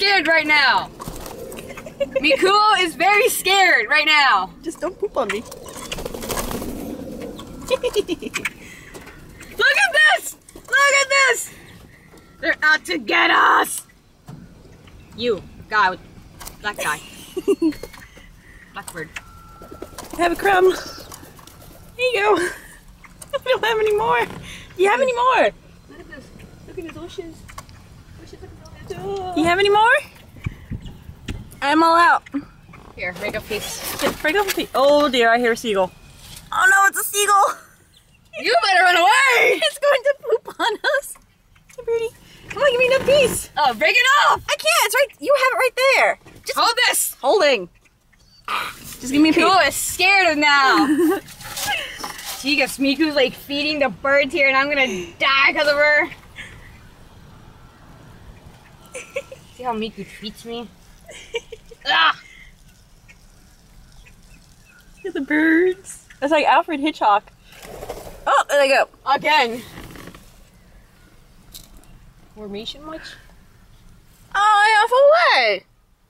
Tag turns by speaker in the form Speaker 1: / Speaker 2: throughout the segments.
Speaker 1: scared right now. Mikuo is very scared right now.
Speaker 2: Just don't poop on me.
Speaker 1: Look at this! Look at this! They're out to get us! You, guy with black guy. Blackbird.
Speaker 2: I have a crumb. Here you go. I don't have any more. Do you have any more?
Speaker 1: Look at this. Look at his oceans.
Speaker 2: You have any more? I'm all out.
Speaker 1: Here, break a piece.
Speaker 2: Just break off a piece. Oh dear, I hear a seagull. Oh no, it's a seagull.
Speaker 1: You better run away!
Speaker 2: It's going to poop on us. Hey, Birdie. Come on, give me another piece.
Speaker 1: Oh, break it off!
Speaker 2: I can't. It's right. You have it right there. Just
Speaker 1: hold this.
Speaker 2: Holding. Just give me a piece.
Speaker 1: Mikuo is scared of now. Jeez, Miku's like feeding the birds here, and I'm gonna die because of her. See how Miku treats me? Ah!
Speaker 2: Look at the birds. It's like Alfred Hitchcock. Oh, there they go.
Speaker 1: Again. Formation much?
Speaker 2: Oh, I off away.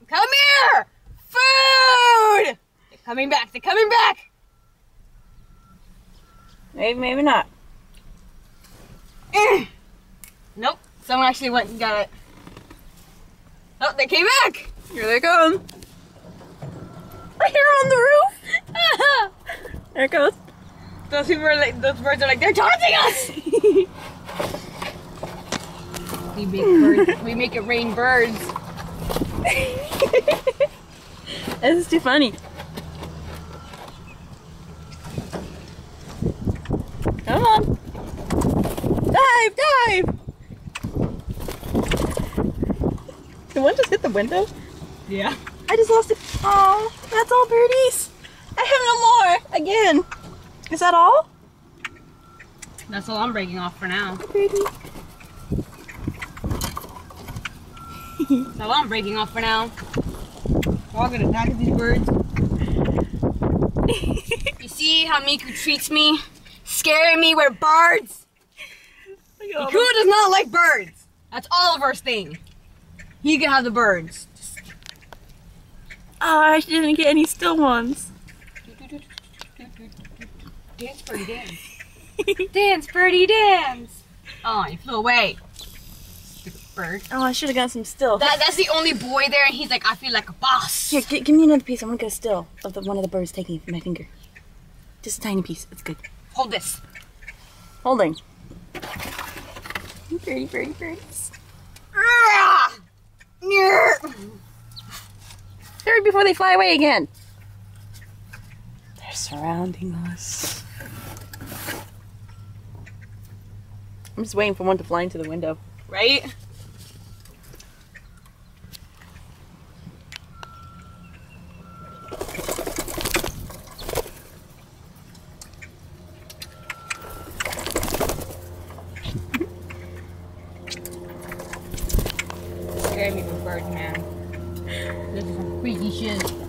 Speaker 1: Come here! Food! They're coming back. They're coming back.
Speaker 2: Maybe, maybe not.
Speaker 1: Nope. Someone actually went and got it. Oh, they came back.
Speaker 2: Here they come. Right here on the roof. There it goes.
Speaker 1: Those people are like, those birds are like, they're taunting us. we make it rain birds.
Speaker 2: This is too funny. Come on. Dive, dive. Did one just hit the window?
Speaker 1: Yeah.
Speaker 2: I just lost it. Oh, that's all birdies. I have no more. Again. Is that all?
Speaker 1: That's all I'm breaking off for now.
Speaker 2: Birdie.
Speaker 1: That's all I'm breaking off for now. We're all gonna die to these birds. You see how Miku treats me? Scaring me with birds? Miku does not like birds. That's Oliver's thing. He can have the birds.
Speaker 2: Oh, I didn't get any still ones.
Speaker 1: Dance, birdie, dance. Dance, birdie, dance. Oh, he flew away. Stupid bird.
Speaker 2: Oh, I should have got some still.
Speaker 1: That's the only boy there, and he's like, I feel like a boss.
Speaker 2: Here, give me another piece. I want to get a still of one of the birds taking it from my finger. Just a tiny piece. It's good.
Speaker 1: Hold this.
Speaker 2: Holding. Birdie, birdie, birdies. Hurry before they fly away again. They're surrounding us. I'm just waiting for one to fly into the window.
Speaker 1: Right? Scare me for birds, man. This is some freaky shit.